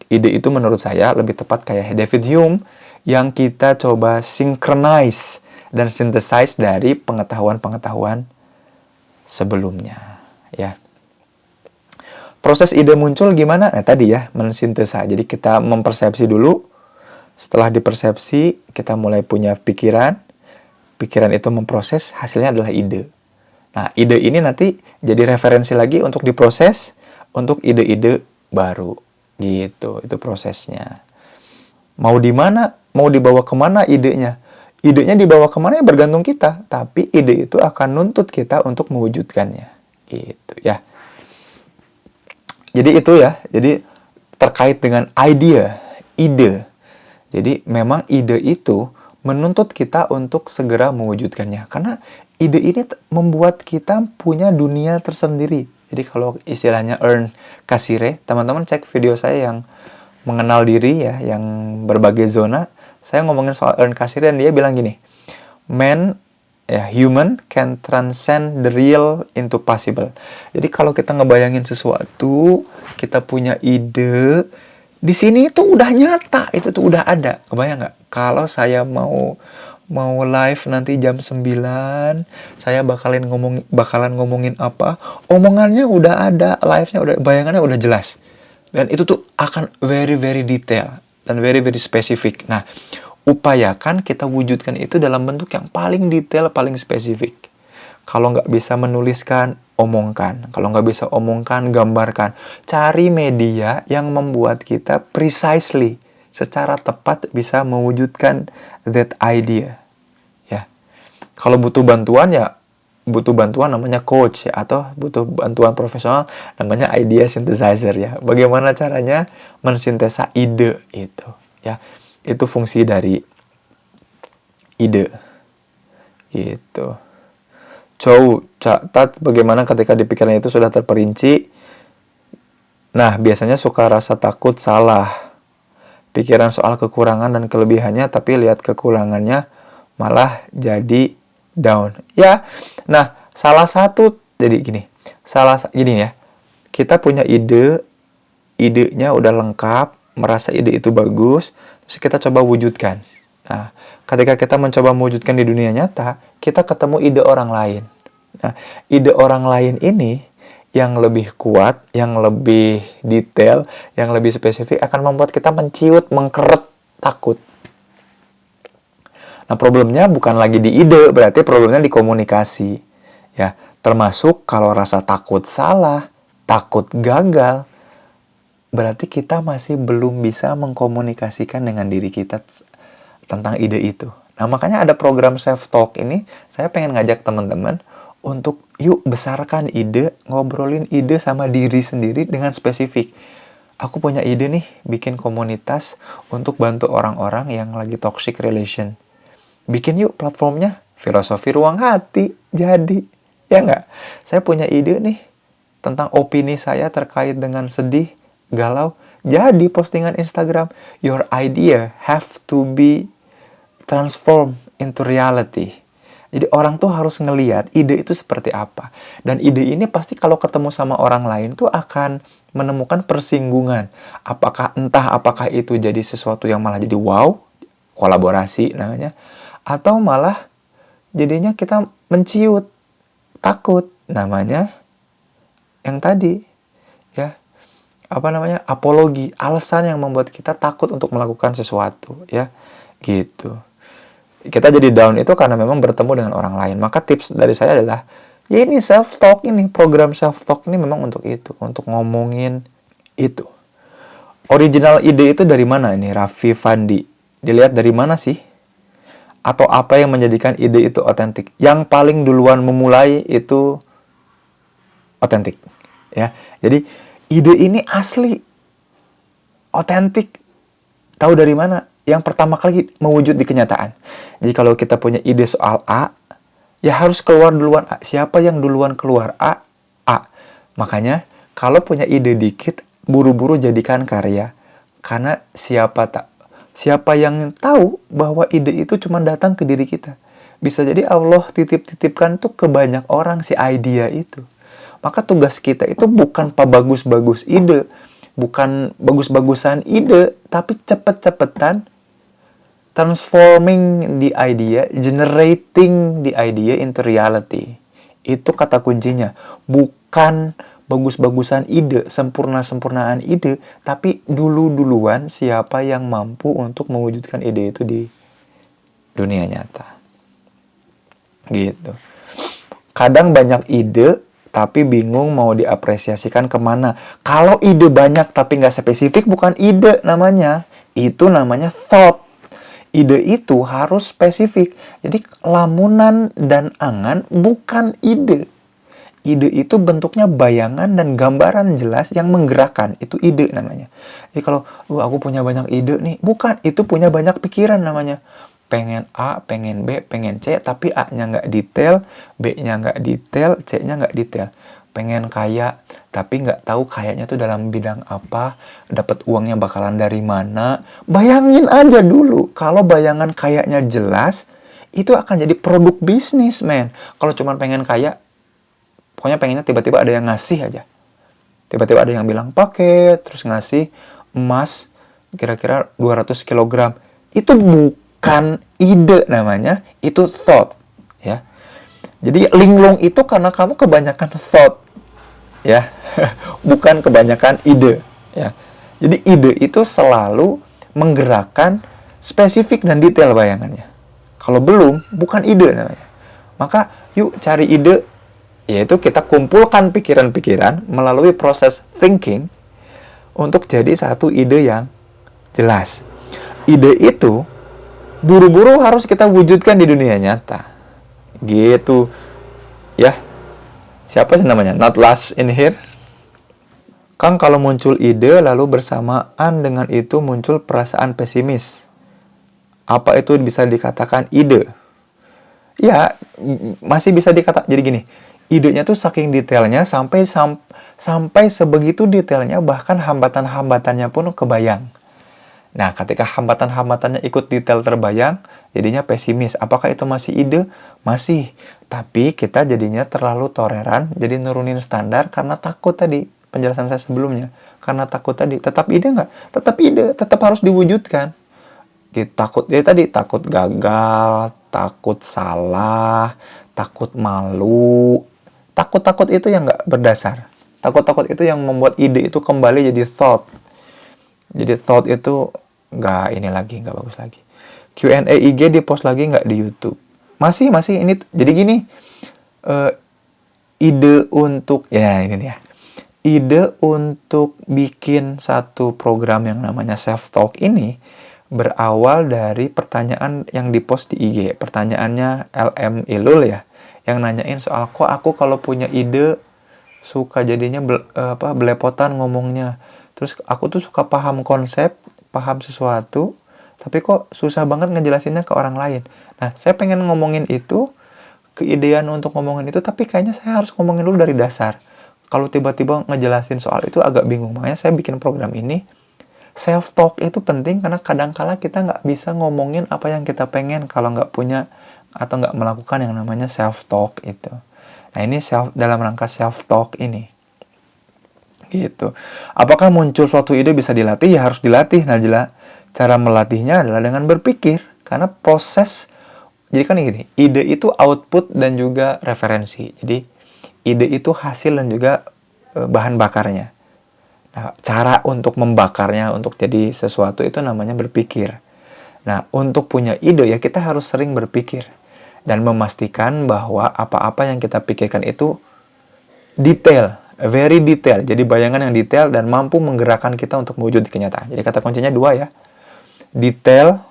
Ide itu menurut saya lebih tepat kayak David Hume yang kita coba synchronize dan synthesize dari pengetahuan-pengetahuan sebelumnya. Ya. Proses ide muncul gimana? Nah, tadi ya, mensintesa. Jadi kita mempersepsi dulu. Setelah dipersepsi, kita mulai punya pikiran. Pikiran itu memproses, hasilnya adalah ide. Nah, ide ini nanti jadi referensi lagi untuk diproses untuk ide-ide baru. Gitu, itu prosesnya. Mau di mana, mau dibawa kemana idenya? Idenya dibawa kemana ya bergantung kita. Tapi ide itu akan nuntut kita untuk mewujudkannya. Gitu ya. Jadi itu ya, jadi terkait dengan ide. Jadi memang ide itu menuntut kita untuk segera mewujudkannya. Karena ide ini membuat kita punya dunia tersendiri. Jadi kalau istilahnya Ern Cassirer, teman-teman cek video saya yang mengenal diri ya, yang berbagai zona. Saya ngomongin soal Ern Cassirer dan dia bilang gini, human can transcend the real into possible. Jadi kalau kita ngebayangin sesuatu, kita punya ide, di sini tuh udah nyata, itu tuh udah ada. Kebayang nggak? Kalau saya mau live nanti jam 9, saya bakalan ngomongin apa? Omongannya udah ada, live-nya udah, bayangannya udah jelas. Dan itu tuh akan very very detail dan very very spesifik. Nah, upayakan kita wujudkan itu dalam bentuk yang paling detail, paling spesifik. Kalau nggak bisa menuliskan, omongkan. Kalau nggak bisa omongkan, gambarkan. Cari media yang membuat kita precisely, secara tepat bisa mewujudkan that idea. Ya. Kalau butuh bantuan namanya coach ya, atau butuh bantuan profesional namanya idea synthesizer ya. Bagaimana caranya mensintesa ide itu ya. Itu fungsi dari ide. Gitu. Catat bagaimana ketika di pikiran itu sudah terperinci. Nah, biasanya suka rasa takut salah. Pikiran soal kekurangan dan kelebihannya, tapi lihat kekurangannya malah jadi down. Ya, nah salah satu, jadi gini ya. Kita punya idenya udah lengkap, merasa ide itu bagus, terus kita coba wujudkan. Nah, ketika kita mencoba mewujudkan di dunia nyata, kita ketemu ide orang lain. Nah, ide orang lain ini yang lebih kuat, yang lebih detail, yang lebih spesifik akan membuat kita menciut, mengkeret takut. Nah, problemnya bukan lagi di ide, berarti problemnya di komunikasi. Ya, termasuk kalau rasa takut salah, takut gagal, berarti kita masih belum bisa mengkomunikasikan dengan diri kita tentang ide itu. Nah, makanya ada program self-talk ini, saya pengen ngajak teman-teman untuk yuk besarkan ide, ngobrolin ide sama diri sendiri dengan spesifik. Aku punya ide nih, bikin komunitas untuk bantu orang-orang yang lagi toxic relation. Bikin yuk platformnya, filosofi ruang hati, jadi. Ya nggak? Saya punya ide nih, tentang opini saya terkait dengan sedih, galau. Jadi postingan Instagram, your idea have to be transformed into reality. Jadi orang tuh harus ngelihat ide itu seperti apa. Dan ide ini pasti kalau ketemu sama orang lain tuh akan menemukan persinggungan. Apakah itu jadi sesuatu yang malah jadi wow, kolaborasi namanya, atau malah jadinya kita menciut, takut namanya yang tadi, ya, apologi, alasan yang membuat kita takut untuk melakukan sesuatu, ya, gitu. Kita jadi down itu karena memang bertemu dengan orang lain. Maka tips dari saya adalah, ya ini self-talk ini, program self-talk ini memang untuk itu, untuk ngomongin itu. Original ide itu dari mana ini, Raffi Fandi? Dilihat dari mana sih? Atau apa yang menjadikan ide itu otentik? Yang paling duluan memulai itu otentik, ya. Jadi ide ini asli, otentik. Tahu dari mana? Yang pertama kali mewujud di kenyataan. Jadi kalau kita punya ide soal A, ya harus keluar duluan A. Siapa yang duluan keluar A? A. Makanya kalau punya ide dikit, buru-buru jadikan karya. Karena siapa yang tahu bahwa ide itu cuma datang ke diri kita. Bisa jadi Allah titip-titipkan tuh ke banyak orang si idea itu. Maka tugas kita itu bukan bagus-bagus ide, bukan bagus-bagusan ide, tapi cepet-cepetan transforming the idea, generating the idea into reality. Itu kata kuncinya. Bukan bagus-bagusan ide, sempurna-sempurnaan ide, tapi duluan siapa yang mampu untuk mewujudkan ide itu di dunia nyata. Gitu. Kadang banyak ide, tapi bingung mau diapresiasikan kemana. Kalau ide banyak tapi nggak spesifik, bukan ide namanya. Itu namanya thought. Ide itu harus spesifik. Jadi lamunan dan angan bukan ide. Ide itu bentuknya bayangan dan gambaran jelas yang menggerakkan. Itu ide namanya. Jadi kalau aku punya banyak ide nih, bukan. Itu punya banyak pikiran namanya. Pengen A, pengen B, pengen C, tapi A-nya nggak detail, B-nya nggak detail, C-nya nggak detail. Pengen kaya, tapi nggak tahu kayanya tuh dalam bidang apa, dapat uangnya bakalan dari mana. Bayangin aja dulu, kalau bayangan kayanya jelas, itu akan jadi produk bisnis, men. Kalau cuma pengen kaya, pokoknya pengennya tiba-tiba ada yang ngasih aja. Tiba-tiba ada yang bilang paket, terus ngasih emas kira-kira 200 kg. Itu bukan ide namanya, itu thought, ya. Jadi linglung itu karena kamu kebanyakan thought, ya, bukan kebanyakan ide, ya. Jadi ide itu selalu menggerakkan spesifik dan detail bayangannya. Kalau belum, bukan ide namanya. Maka yuk cari ide, yaitu kita kumpulkan pikiran-pikiran melalui proses thinking untuk jadi satu ide yang jelas. Ide itu buru-buru harus kita wujudkan di dunia nyata. Gitu. Ya. Siapa sih namanya? Not last in here. Kang, kalau muncul ide lalu bersamaan dengan itu muncul perasaan pesimis, apa itu bisa dikatakan ide? Ya, masih bisa dikatakan. Jadi gini, idenya tuh saking detailnya sampai sebegitu detailnya, bahkan hambatan-hambatannya pun kebayang. Nah, ketika hambatan-hambatannya ikut detail terbayang, jadinya pesimis. Apakah itu masih ide? Masih. Tapi kita jadinya terlalu toleran, jadi nurunin standar karena takut tadi. Penjelasan saya sebelumnya. Karena takut tadi. Tetap ide nggak? Tetap ide. Tetap harus diwujudkan. Takut, ya tadi, takut gagal, takut salah, takut malu. Takut-takut itu yang nggak berdasar. Takut-takut itu yang membuat ide itu kembali jadi thought. Jadi thought itu nggak bagus lagi. Q&A IG di post lagi nggak di YouTube. Masih ini. Jadi gini, ide untuk ini nih ya. Ide untuk bikin satu program yang namanya self talk ini berawal dari pertanyaan yang dipost di IG. Pertanyaannya LM Ilul ya, yang nanyain soal kok aku kalau punya ide suka jadinya belepotan ngomongnya. Terus aku tuh suka paham konsep, paham sesuatu, tapi kok susah banget ngejelasinnya ke orang lain. Nah, saya pengen ngomongin itu, keidean untuk ngomongin itu, tapi kayaknya saya harus ngomongin dulu dari dasar. Kalau tiba-tiba ngejelasin soal itu agak bingung. Makanya saya bikin program ini. Self-talk itu penting karena kadang-kala kita nggak bisa ngomongin apa yang kita pengen kalau nggak punya atau nggak melakukan yang namanya self-talk itu. Nah, ini dalam rangka self-talk ini. Gitu. Apakah muncul suatu ide bisa dilatih? Ya harus dilatih, Najla. Cara melatihnya adalah dengan berpikir. Karena proses, jadi kan gini, ide itu output dan juga referensi. Jadi, ide itu hasil dan juga bahan bakarnya. Nah, cara untuk membakarnya, untuk jadi sesuatu itu namanya berpikir. Nah, untuk punya ide ya kita harus sering berpikir. Dan memastikan bahwa apa-apa yang kita pikirkan itu detail, very detail. Jadi bayangan yang detail dan mampu menggerakkan kita untuk mewujud di kenyataan. Jadi kata kuncinya 2 ya. Detail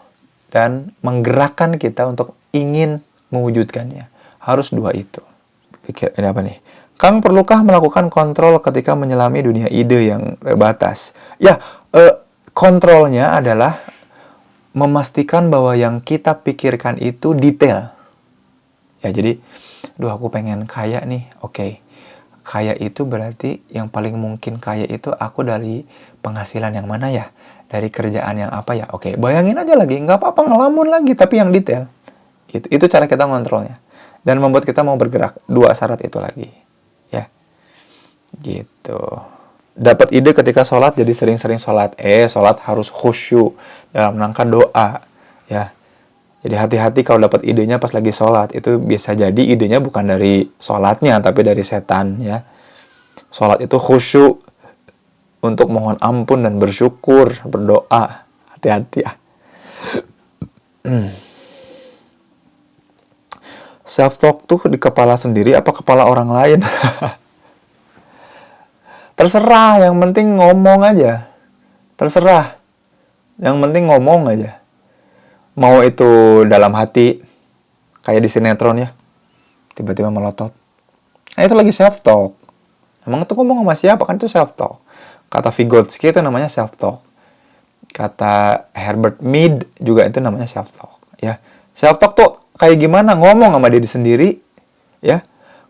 dan menggerakkan kita untuk ingin mewujudkannya. Harus 2 itu. Pikir, ini apa nih? Kang, perlukah melakukan kontrol ketika menyelami dunia ide yang terbatas? Ya, kontrolnya adalah memastikan bahwa yang kita pikirkan itu detail. Ya, jadi, aku pengen kaya nih. Oke. Kaya itu berarti yang paling mungkin kaya itu aku dari penghasilan yang mana ya? Dari kerjaan yang apa ya? Oke, bayangin aja lagi. Nggak apa-apa ngelamun lagi, tapi yang detail. Itu cara kita ngontrolnya. Dan membuat kita mau bergerak. 2 syarat itu lagi. Ya, gitu. Dapat ide ketika sholat, jadi sering-sering sholat. Sholat harus khusyuk dalam rangka doa. Ya, jadi hati-hati kalau dapat idenya pas lagi sholat. Itu bisa jadi idenya bukan dari sholatnya, tapi dari setan. Ya, sholat itu khusyuk untuk mohon ampun dan bersyukur, berdoa. Hati-hati ya. Self-talk tuh di kepala sendiri apa kepala orang lain? Terserah, yang penting ngomong aja. Terserah, yang penting ngomong aja. Mau itu dalam hati, kayak di sinetron ya, tiba-tiba melotot. Nah, itu lagi self-talk. Emang itu ngomong sama siapa? Kan itu self-talk. Kata Vygotsky itu namanya self-talk. Kata Herbert Mead juga itu namanya self-talk. Ya, self-talk tuh kayak gimana? Ngomong sama diri sendiri, ya.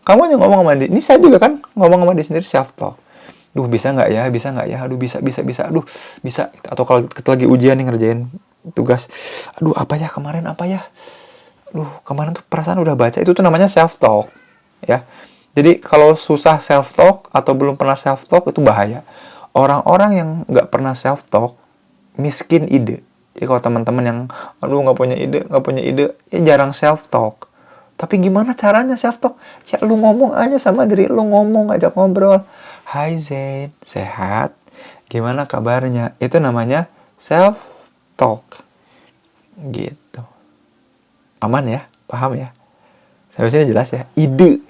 Kamu aja ngomong sama diri. Ini saya juga kan ngomong sama diri sendiri self-talk. Duh, bisa nggak ya? Bisa nggak ya? Aduh, bisa. Aduh, bisa. Atau kalau kita lagi ujian nih ngerjain tugas. Aduh, apa ya kemarin? Apa ya? Aduh, kemarin tuh perasaan udah baca. Itu tuh namanya self-talk, ya. Jadi kalau susah self-talk atau belum pernah self-talk itu bahaya. Orang-orang yang nggak pernah self-talk miskin ide. Jadi kalau teman-teman yang nggak punya ide, ya jarang self-talk. Tapi gimana caranya self-talk? Ya lu ngomong aja sama diri lu, ngomong, ajak ngobrol. Hai Zain, sehat? Gimana kabarnya? Itu namanya self-talk. Gitu. Aman ya? Paham ya? Sampai sini jelas ya? Ide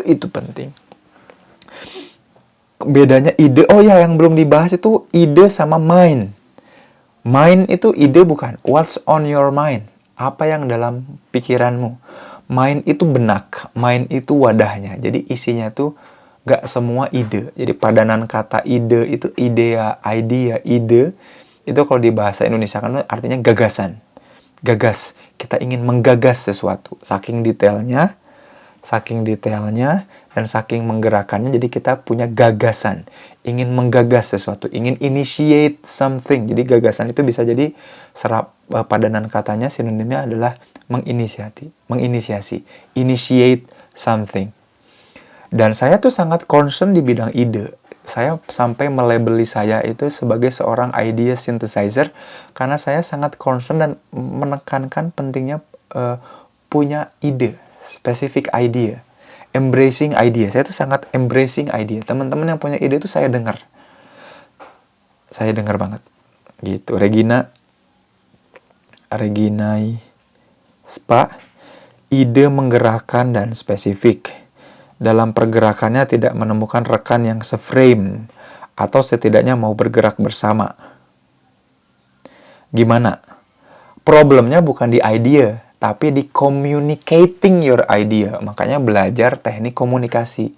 itu penting. Bedanya ide, yang belum dibahas itu ide sama mind. Mind itu ide bukan. What's on your mind? Apa yang dalam pikiranmu? Mind itu benak. Mind itu wadahnya. Jadi isinya tuh gak semua ide. Jadi padanan kata ide itu idea, ide. Itu kalau di bahasa Indonesia kan artinya gagasan. Gagas. Kita ingin menggagas sesuatu. Saking detailnya dan saking menggerakkannya, jadi kita punya gagasan, ingin menggagas sesuatu, ingin initiate something. Jadi gagasan itu bisa jadi padanan katanya sinonimnya adalah menginisiasi, initiate something. Dan saya tuh sangat concern di bidang ide. Saya sampai melabeli saya itu sebagai seorang idea synthesizer karena saya sangat concern dan menekankan pentingnya punya ide. Specific idea. embracing idea. Saya tuh sangat embracing idea. Teman-teman yang punya ide itu saya dengar banget gitu. Regina Spa, ide menggerakkan dan spesifik. Dalam pergerakannya tidak menemukan rekan yang seframe atau setidaknya mau bergerak bersama. Gimana? Problemnya bukan di idea, tapi di communicating your idea. Makanya belajar teknik komunikasi.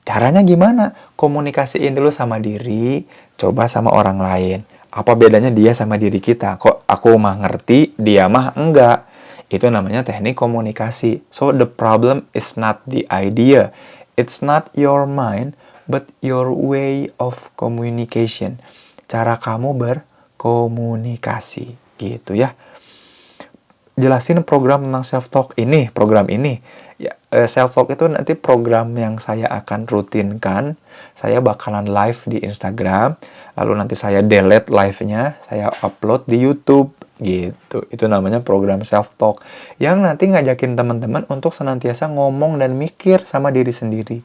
Caranya gimana? Komunikasiin dulu sama diri, coba sama orang lain. Apa bedanya dia sama diri kita? Kok aku mah ngerti, dia mah enggak? Itu namanya teknik komunikasi. So the problem is not the idea. It's not your mind, but your way of communication. Cara kamu berkomunikasi. Gitu ya. Jelasin program tentang self-talk ini, program ini. Ya, self-talk itu nanti program yang saya akan rutinkan. Saya bakalan live di Instagram. Lalu nanti saya delete live-nya, saya upload di YouTube. Gitu. Itu namanya program self-talk. Yang nanti ngajakin teman-teman untuk senantiasa ngomong dan mikir sama diri sendiri.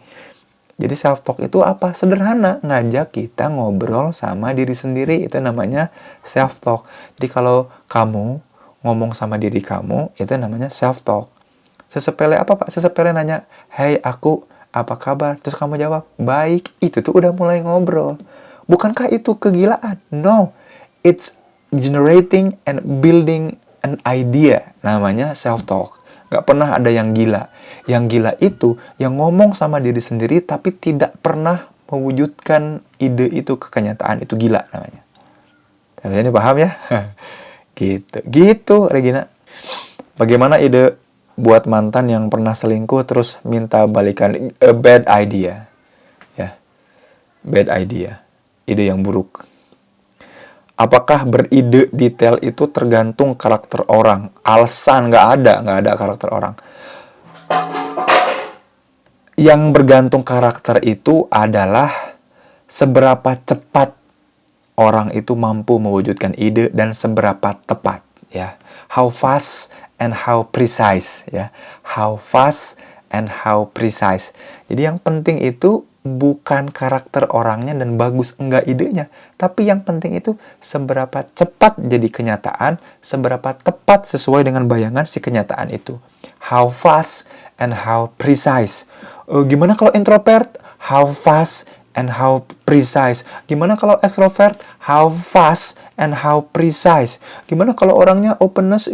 Jadi self-talk itu apa? Sederhana. Ngajak kita ngobrol sama diri sendiri. Itu namanya self-talk. Jadi kalau kamu ngomong sama diri kamu, itu namanya self-talk. Sesepele apa, Pak? Sesepele nanya, "Hey, aku, apa kabar?" Terus kamu jawab, "Baik." Itu tuh udah mulai ngobrol. Bukankah itu kegilaan? No. It's generating and building an idea. Namanya self-talk. Gak pernah ada yang gila. Yang gila itu yang ngomong sama diri sendiri tapi tidak pernah mewujudkan ide itu ke kenyataan. Itu gila namanya. Ini paham ya? Gitu Regina. Bagaimana ide buat mantan yang pernah selingkuh terus minta balikan? A bad idea. Ya. Bad idea. Ide yang buruk. Apakah beride detail itu tergantung karakter orang? Alasan nggak ada karakter orang. Yang bergantung karakter itu adalah seberapa cepat orang itu mampu mewujudkan ide dan seberapa tepat, ya. How fast and how precise, ya. How fast and how precise. Jadi yang penting itu bukan karakter orangnya dan bagus enggak idenya, tapi yang penting itu seberapa cepat jadi kenyataan, seberapa tepat sesuai dengan bayangan si kenyataan itu. How fast and how precise. Gimana kalau introvert? How fast and how precise. Gimana kalau extrovert? How fast and how precise. Gimana kalau orangnya openness,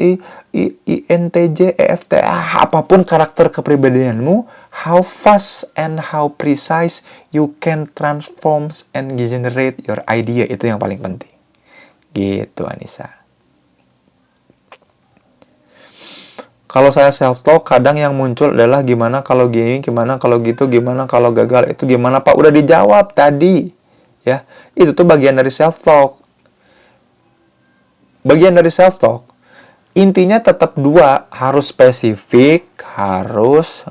INTJ, EFT, apapun karakter kepribadianmu, how fast and how precise you can transform and generate your idea. Itu yang paling penting. Gitu, Anissa. Kalau saya self-talk, kadang yang muncul adalah gimana kalau gini, gimana kalau gitu, gimana kalau gagal, itu gimana Pak? Udah dijawab tadi. Ya, itu tuh bagian dari self-talk. Bagian dari self-talk. Intinya tetap dua, harus spesifik, harus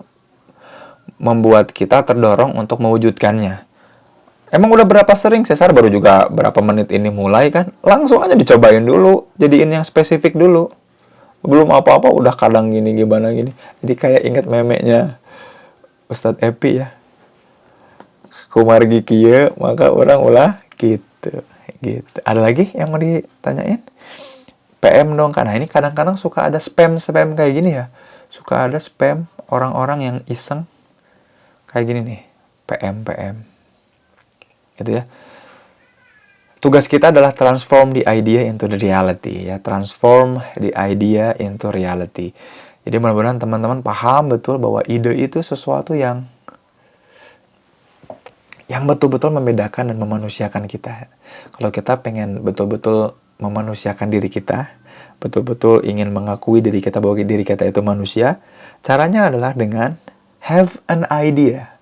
membuat kita terdorong untuk mewujudkannya. Emang udah berapa sering, Cesar? Baru juga berapa menit ini mulai kan? Langsung aja dicobain dulu, jadiin yang spesifik dulu. Belum apa-apa udah kadang gini gimana gini. Jadi kayak inget memeknya Ustadz Epi ya. Kumargi kieu maka orang ulah gitu. Ada lagi yang mau ditanyain? PM dong kan. Nah, ini kadang-kadang suka ada spam kayak gini ya. Suka ada spam orang-orang yang iseng kayak gini nih. PM. Gitu ya. Tugas kita adalah transform the idea into the reality, ya. Transform the idea into reality. Jadi mudah-mudahan teman-teman paham betul bahwa ide itu sesuatu yang betul-betul membedakan dan memanusiakan kita. Kalau kita pengen betul-betul memanusiakan diri kita, betul-betul ingin mengakui diri kita bahwa diri kita itu manusia, caranya adalah dengan have an idea.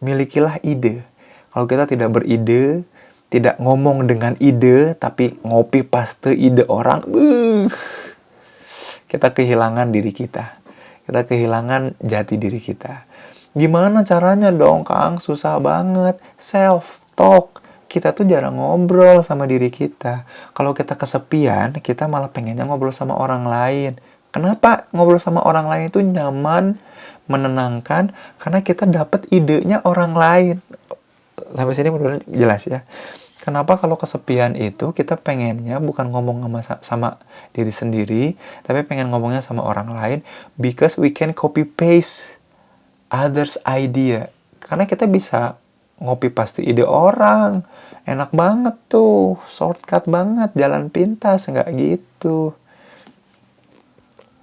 Milikilah ide. Kalau kita tidak beride, tidak ngomong dengan ide, tapi ngopi paste ide orang, kita kehilangan diri kita. Kita kehilangan jati diri kita. Gimana caranya dong, Kang? Susah banget. Self-talk. Kita tuh jarang ngobrol sama diri kita. Kalau kita kesepian, kita malah pengennya ngobrol sama orang lain. Kenapa ngobrol sama orang lain itu nyaman? menenangkan, karena kita dapat idenya orang lain. Sampai sini benar jelas ya. Kenapa kalau kesepian itu kita pengennya bukan ngomong sama diri sendiri, tapi pengen ngomongnya sama orang lain, because we can copy paste others idea. Karena kita bisa ngopi pasti ide orang. Enak banget tuh, shortcut banget, jalan pintas, nggak gitu.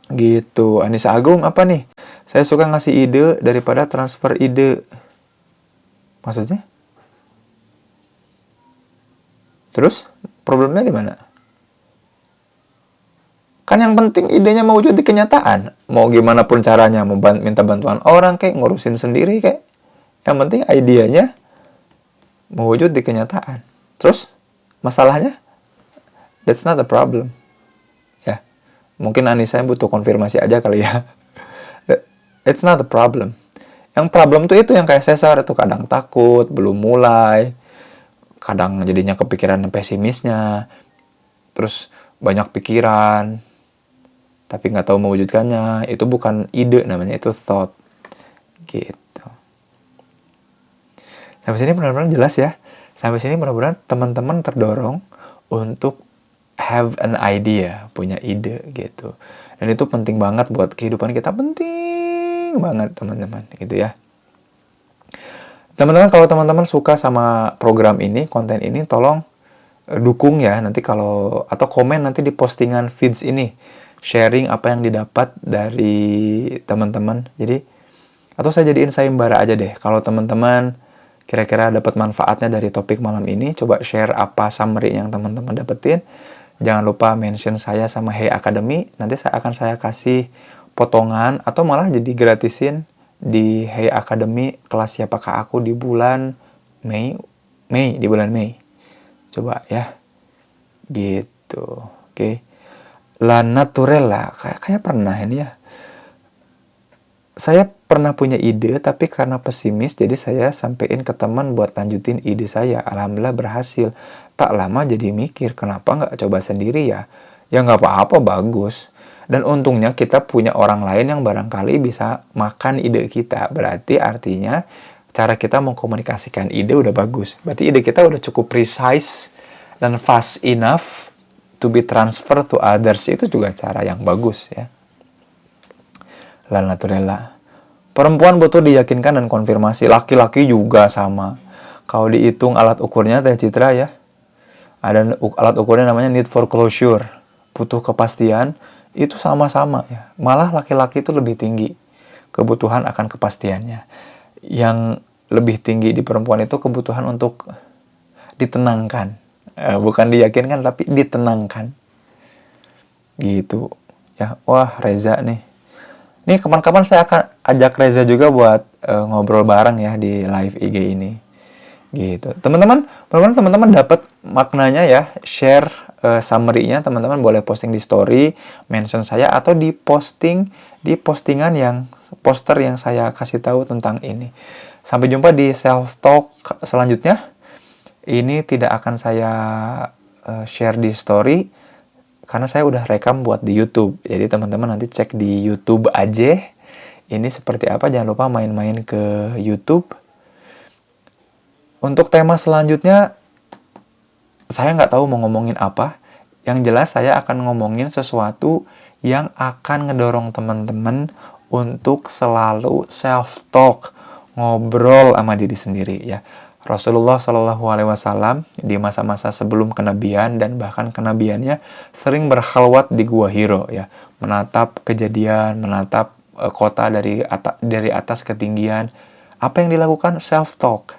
Gitu. Anissa Agung apa nih? Saya suka ngasih ide daripada transfer ide. Maksudnya? Terus problemnya di mana? Kan yang penting idenya mau wujud di kenyataan. Mau gimana pun caranya, mau minta bantuan orang kayak ngurusin sendiri kayak. Yang penting idenya mau wujud di kenyataan. Terus masalahnya? That's not a problem. Ya. Mungkin Anissa butuh konfirmasi aja kali ya. It's not a problem. Yang problem tuh itu yang kayak Cesar itu kadang takut, belum mulai. Kadang jadinya kepikiran pesimisnya, terus banyak pikiran, tapi nggak tahu mewujudkannya. Itu bukan ide namanya, itu thought. Gitu. Sampai sini benar-benar jelas ya. Sampai sini benar-benar teman-teman terdorong untuk have an idea, punya ide gitu. Dan itu penting banget buat kehidupan kita, penting banget teman-teman, gitu ya. Teman-teman, kalau teman-teman suka sama program ini, konten ini, tolong dukung ya nanti atau komen nanti di postingan feeds ini, sharing apa yang didapat dari teman-teman. Jadi atau saya jadiin sayembara aja deh. Kalau teman-teman kira-kira dapat manfaatnya dari topik malam ini, coba share apa summary yang teman-teman dapetin. Jangan lupa mention saya sama Hey Academy. Nanti saya kasih potongan atau malah jadi gratisin di Hey Academy kelas Siapakah Aku di bulan Mei, di bulan Mei. Coba ya. Gitu. Oke. La Naturella, kayak pernah ini ya. Saya pernah punya ide tapi karena pesimis jadi saya sampein ke teman buat lanjutin ide saya. Alhamdulillah berhasil. Tak lama jadi mikir, kenapa nggak coba sendiri ya? Ya nggak apa-apa, bagus. Dan untungnya kita punya orang lain yang barangkali bisa makan ide kita. Berarti artinya cara kita mengkomunikasikan ide udah bagus. Berarti ide kita udah cukup precise dan fast enough to be transferred to others. Itu juga cara yang bagus ya. La Naturella. Perempuan butuh diyakinkan dan konfirmasi. Laki-laki juga sama. Kalau dihitung alat ukurnya Teh Citra ya. Ada alat ukurnya namanya need for closure. Butuh kepastian. Itu sama-sama ya. Malah laki-laki itu lebih tinggi kebutuhan akan kepastiannya. Yang lebih tinggi di perempuan itu kebutuhan untuk ditenangkan. Bukan diyakinkan tapi ditenangkan. Gitu. Ya, wah Reza nih. Nih kapan-kapan saya akan ajak Reza juga buat ngobrol bareng ya di live IG ini. Gitu. Teman-teman dapat maknanya ya. Share summary-nya, teman-teman boleh posting di story, mention saya atau di postingan yang poster yang saya kasih tahu tentang ini. Sampai jumpa di self talk selanjutnya. Ini tidak akan saya share di story karena saya udah rekam buat di YouTube. Jadi teman-teman nanti cek di YouTube aja. Ini seperti apa, jangan lupa main-main ke YouTube. Untuk tema selanjutnya saya nggak tahu mau ngomongin apa. Yang jelas saya akan ngomongin sesuatu yang akan ngedorong teman-teman untuk selalu self-talk, ngobrol sama diri sendiri ya. Rasulullah SAW di masa-masa sebelum kenabian dan bahkan kenabiannya sering berkhalwat di Gua Hiro ya, menatap kejadian, menatap kota dari atas ketinggian. Apa yang dilakukan? Self-talk.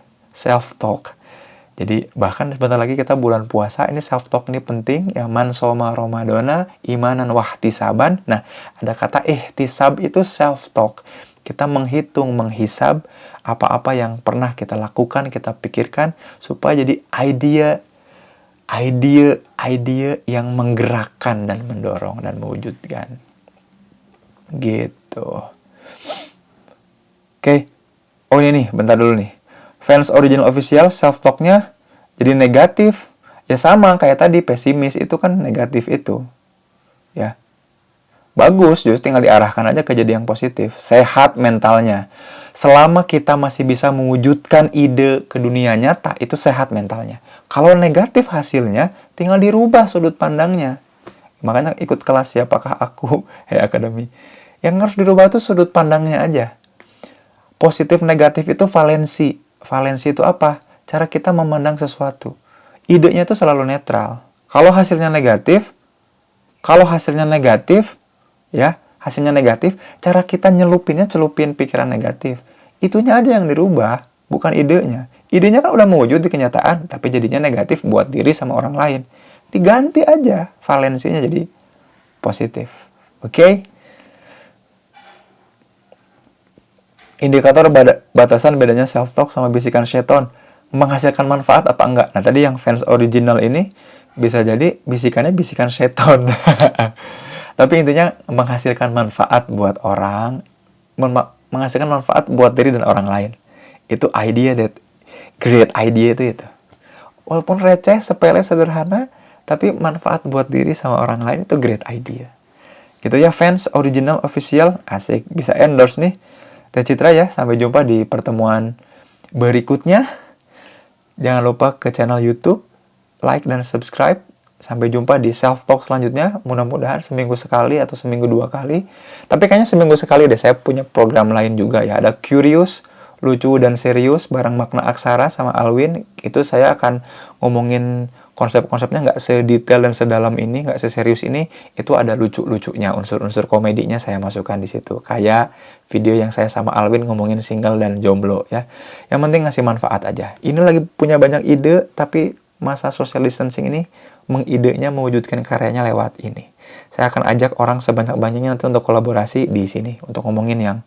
Jadi bahkan sebentar lagi kita bulan puasa, ini self-talk ini penting ya. Man soma Ramadana imanan wahtisaban. Nah, ada kata ihtisab itu self-talk. Kita menghitung, menghisab apa-apa yang pernah kita lakukan, kita pikirkan supaya jadi ide yang menggerakkan dan mendorong dan mewujudkan. Gitu. Oke. Oh ini nih, bentar dulu nih. Fans Original Official self-talk-nya jadi negatif. Ya sama kayak tadi, pesimis itu kan negatif itu. Ya. bagus, justru tinggal diarahkan aja ke jadi yang positif. Sehat mentalnya. Selama kita masih bisa mewujudkan ide ke dunia nyata, itu sehat mentalnya. Kalau negatif hasilnya, tinggal dirubah sudut pandangnya. Makanya ikut kelas Siapakah Aku, Academy. Yang harus dirubah itu sudut pandangnya aja. Positif negatif itu valensi. Valensi itu apa? Cara kita memandang sesuatu. Idenya itu selalu netral. Kalau hasilnya negatif, ya, hasilnya negatif, cara kita celupin pikiran negatif. Itunya aja yang dirubah, bukan idenya. Idenya kan udah mewujud di kenyataan, tapi jadinya negatif buat diri sama orang lain. Diganti aja valensinya jadi positif. Oke? Indikator batasan bedanya self-talk sama bisikan setan. Menghasilkan manfaat apa enggak? Nah, tadi yang fans original ini bisa jadi bisikannya bisikan setan. Tapi intinya menghasilkan manfaat buat orang, menghasilkan manfaat buat diri dan orang lain. Itu great idea itu. Walaupun receh, sepele, sederhana, tapi manfaat buat diri sama orang lain itu great idea. Gitu ya, fans original official, asik, bisa endorse nih. Teh Citra ya, sampai jumpa di pertemuan berikutnya. Jangan lupa ke channel YouTube, like dan subscribe. Sampai jumpa di self-talk selanjutnya. Mudah-mudahan seminggu sekali atau seminggu 2 kali. Tapi kayaknya seminggu sekali deh. Saya punya program lain juga ya. Ada Curious, Lucu dan Serius bareng Makna Aksara sama Alwin. Itu saya akan ngomongin konsep-konsepnya nggak sedetail dan sedalam ini, nggak seserius ini. Itu ada lucu-lucunya, unsur-unsur komedinya saya masukkan di situ. Kayak video yang saya sama Alwin ngomongin single dan jomblo ya. Yang penting ngasih manfaat aja. Ini lagi punya banyak ide, tapi masa social distancing ini mengidenya mewujudkan karyanya lewat ini. Saya akan ajak orang sebanyak-banyaknya nanti untuk kolaborasi di sini untuk ngomongin yang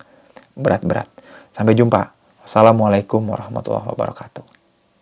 berat-berat. Sampai jumpa. Wassalamualaikum warahmatullahi wabarakatuh.